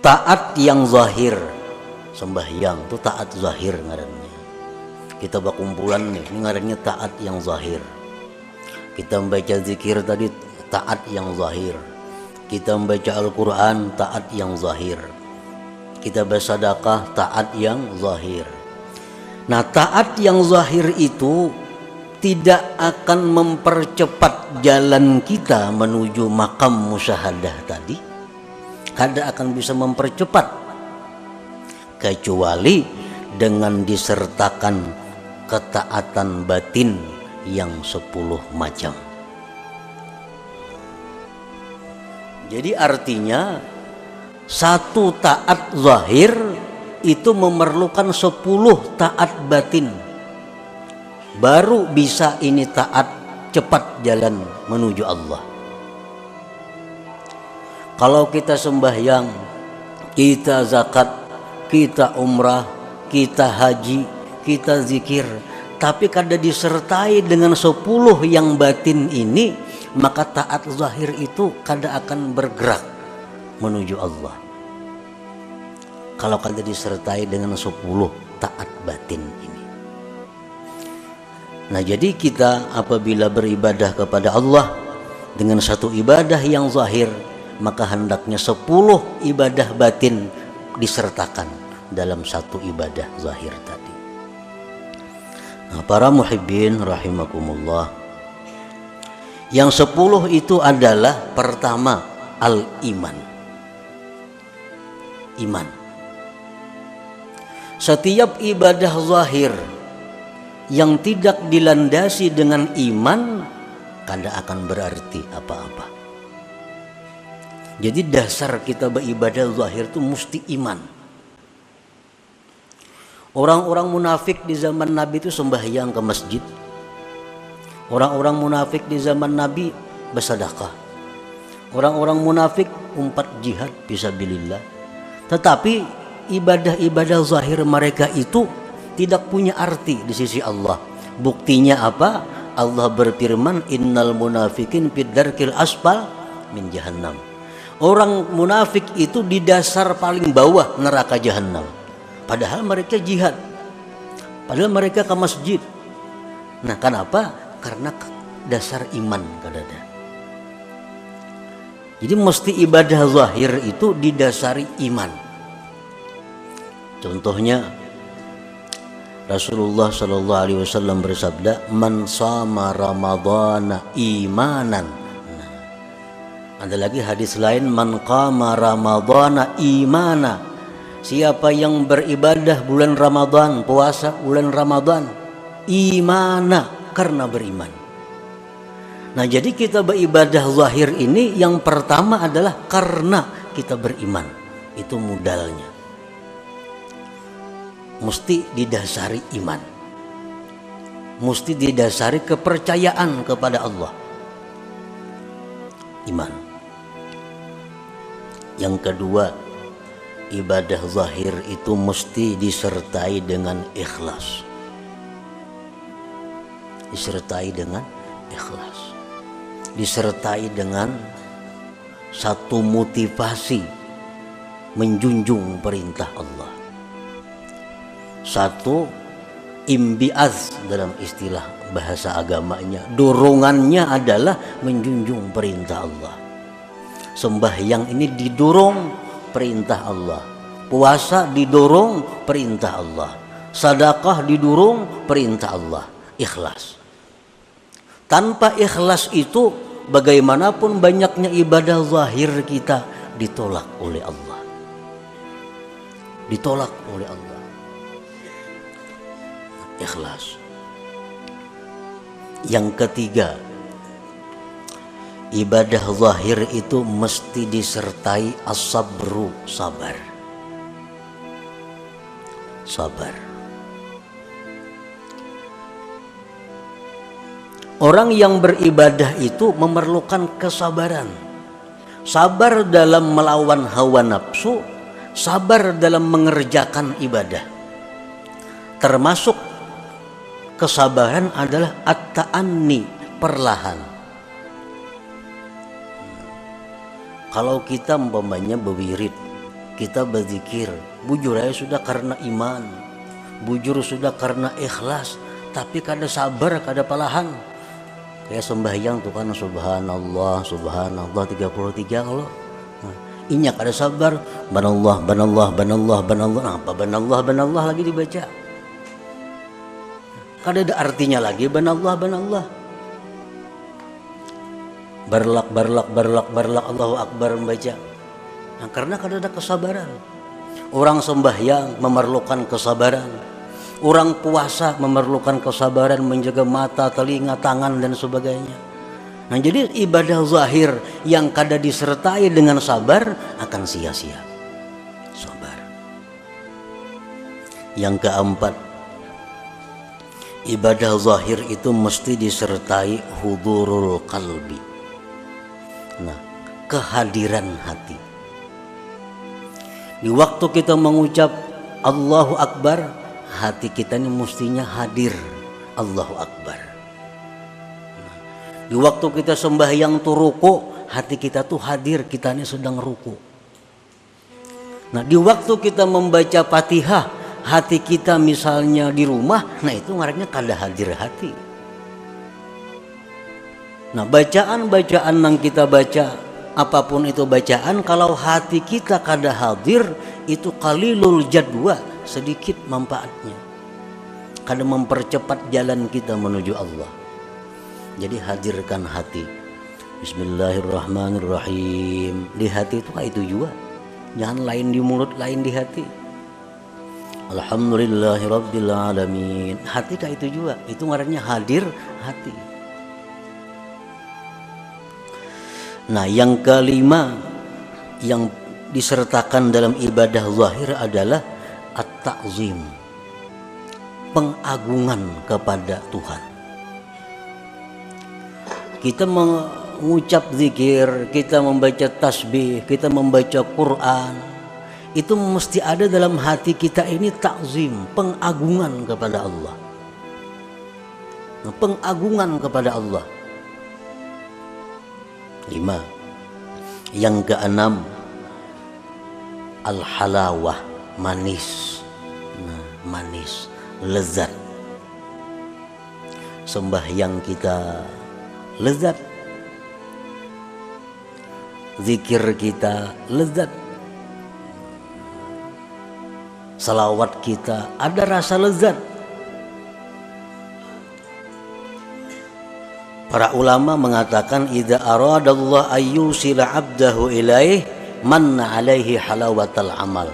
taat yang zahir. Sembahyang itu taat zahir ngarannya. Kita berkumpulan nih, ini ngarannya taat yang zahir. Kita membaca zikir tadi taat yang zahir. Kita membaca Al-Quran taat yang zahir. Kita bersedekah taat yang zahir. Nah, taat yang zahir itu tidak akan mempercepat jalan kita menuju makam musyahadah tadi. Kada akan bisa mempercepat kecuali dengan disertakan ketaatan batin yang 10 macam. Jadi artinya satu taat zahir itu memerlukan 10 taat batin. Baru bisa ini taat cepat jalan menuju Allah. Kalau kita sembahyang, kita zakat, kita umrah, kita haji, kita zikir, tapi kada disertai dengan 10 yang batin ini, maka taat zahir itu kada akan bergerak menuju Allah. Kalau kada disertai dengan 10 taat batin ini. Nah, jadi kita apabila beribadah kepada Allah dengan satu ibadah yang zahir, maka hendaknya 10 ibadah batin disertakan dalam satu ibadah zahir tadi. Nah, para muhibbin rahimakumullah, yang 10 itu adalah pertama al-iman. Iman. Setiap ibadah zahir yang tidak dilandasi dengan iman kada akan berarti apa-apa. Jadi dasar kita beribadah zahir itu mesti iman. Orang-orang munafik di zaman Nabi itu sembahyang ke masjid. Orang-orang munafik di zaman Nabi bersedekah. Orang-orang munafik umpat jihad fisabilillah. Tetapi ibadah-ibadah zahir mereka itu tidak punya arti di sisi Allah. Buktinya apa? Allah berfirman, innal munafikin fid darkil asfal min jahannam. Orang munafik itu di dasar paling bawah neraka jahannam. Padahal mereka jihad. Padahal mereka ke masjid. Nah, kenapa? Karena dasar iman kadada. Jadi mesti ibadah zahir itu didasari iman. Contohnya Rasulullah sallallahu alaihi wasallam bersabda, "Man shama ramadhana imanan." Nah, ada lagi hadis lain, "Man qama ramadhana imana." Siapa yang beribadah bulan Ramadan, puasa bulan Ramadan, imana, karena beriman. Nah, jadi kita beribadah zahir ini yang pertama adalah karena kita beriman. Itu modalnya. Mesti didasari iman. Mesti didasari kepercayaan kepada Allah. Iman. Yang kedua, ibadah zahir itu mesti disertai dengan ikhlas. Disertai dengan ikhlas. Disertai dengan satu motivasi menjunjung perintah Allah. Satu, imbiaz dalam istilah bahasa agamanya. Dorongannya adalah menjunjung perintah Allah. Sembahyang ini didorong perintah Allah. Puasa didorong perintah Allah. Sedekah didorong perintah Allah. Ikhlas. Tanpa ikhlas itu, bagaimanapun banyaknya ibadah zahir kita ditolak oleh Allah. Ditolak oleh Allah. Ikhlas. Yang ketiga, ibadah zahir itu mesti disertai as-sabru, sabar. Sabar. Orang yang beribadah itu memerlukan kesabaran. Sabar dalam melawan hawa nafsu, sabar dalam mengerjakan ibadah. Termasuk kesabaran adalah at-ta'anni, perlahan. Kalau kita umpamanya berwirid, kita berzikir, bujur aja sudah karena iman, bujur sudah karena ikhlas, tapi kada sabar, kada palahan. Kayak sembahyang tuh kan subhanallah, subhanallah 33 kalau. Nah, inya kada sabar, banallah, banallah, banallah, banallah. Nah, apa banallah, banallah lagi dibaca. Kada ada artinya lagi banallah, banallah. Barlak, barlak, barlak, barlak, Allahu Akbar membaca. Nah, karena kada ada kesabaran. Orang sembahyang memerlukan kesabaran. Orang puasa memerlukan kesabaran, menjaga mata, telinga, tangan dan sebagainya. Nah, jadi ibadah zahir yang kada disertai dengan sabar akan sia-sia. Sabar. Yang keempat, ibadah zahir itu mesti disertai hudurul qalbi. Nah, kehadiran hati. Di waktu kita mengucap Allahu Akbar, hati kita ini mestinya hadir Allahu Akbar. Nah, di waktu kita sembahyang tuh ruku, hati kita tuh hadir, kita ini sedang ruku. Nah, di waktu kita membaca Fatihah, hati kita misalnya di rumah, nah itu ngarannya kada hadir hati. Nah, bacaan-bacaan yang kita baca, apapun itu bacaan, kalau hati kita kada hadir, itu qalilul jadwa, sedikit manfaatnya. Kada mempercepat jalan kita menuju Allah. Jadi hadirkan hati. Bismillahirrahmanirrahim. Di hati itu kayak itu juga. Jangan lain di mulut, lain di hati. Alhamdulillahirabbil alamin. Hati kayak itu juga. Itu ngarannya hadir hati. Nah, yang kelima yang disertakan dalam ibadah zahir adalah at-ta'zim, pengagungan kepada Tuhan. Kita mengucap zikir, kita membaca tasbih, kita membaca Quran, itu mesti ada dalam hati kita ini ta'zim, pengagungan kepada Allah. Nah, pengagungan kepada Allah. 5. Yang keenam, al-halawah, manis. Nah, manis, lezat. Sembahyang kita lezat, zikir kita lezat, salawat kita ada rasa lezat. Para ulama mengatakan idza aradallahu ayyusila 'abdahu ilaih manna 'alaihi halawatal amal.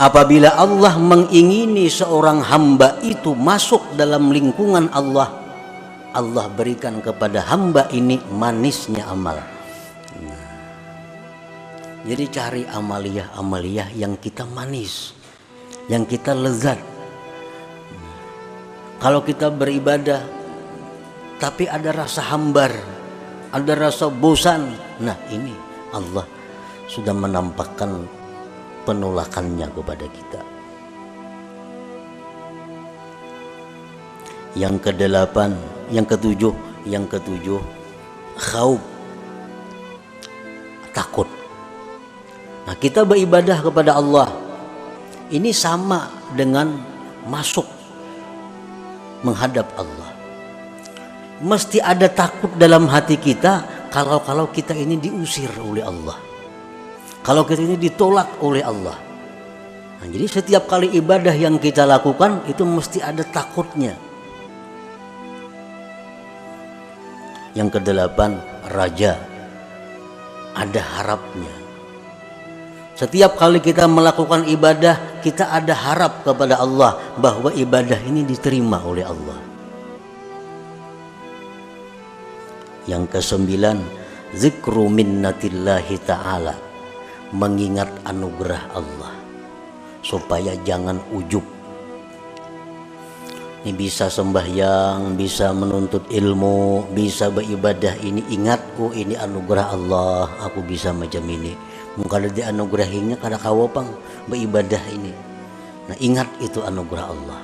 Apabila Allah mengingini seorang hamba itu masuk dalam lingkungan Allah, Allah berikan kepada hamba ini manisnya amal. Nah, jadi cari amaliyah yang kita manis, yang kita lezat. Nah, kalau kita beribadah tapi ada rasa hambar, ada rasa bosan, nah ini Allah sudah menampakkan penolakannya kepada kita. Yang kedelapan, yang ketujuh, khauf, takut. Nah, kita beribadah kepada Allah ini sama dengan masuk menghadap Allah. Mesti ada takut dalam hati kita kalau kita ini diusir oleh Allah, kalau kita ini ditolak oleh Allah. Nah, jadi setiap kali ibadah yang kita lakukan itu mesti ada takutnya. Yang kedelapan, raja, ada harapnya. Setiap kali kita melakukan ibadah, kita ada harap kepada Allah bahwa ibadah ini diterima oleh Allah. Yang kesembilan, zikru minnatillahi ta'ala, mengingat anugerah Allah supaya jangan ujub. Ini bisa sembahyang, bisa menuntut ilmu, bisa beribadah, ini ingat, oh ini anugerah Allah, aku bisa macam ini. Mungkin ada dianugerahinya kada kawapang beribadah ini. Nah, ingat itu anugerah Allah.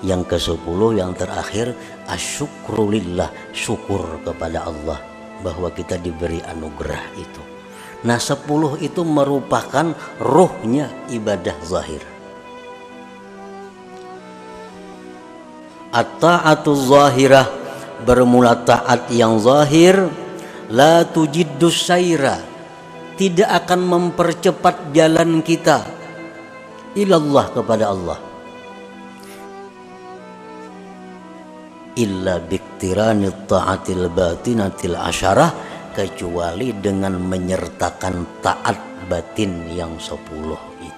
Yang ke-10, yang terakhir, asyukrulillah, syukur kepada Allah bahwa kita diberi anugerah itu. Nah 10 itu merupakan ruhnya ibadah zahir. At-ta'atu zahirah, bermula taat yang zahir, la tujiddus saira, tidak akan mempercepat jalan kita ilallah, kepada Allah, illa biktiranit ta'atil batinatil asyarah, kecuali dengan menyertakan taat batin yang 10 itu.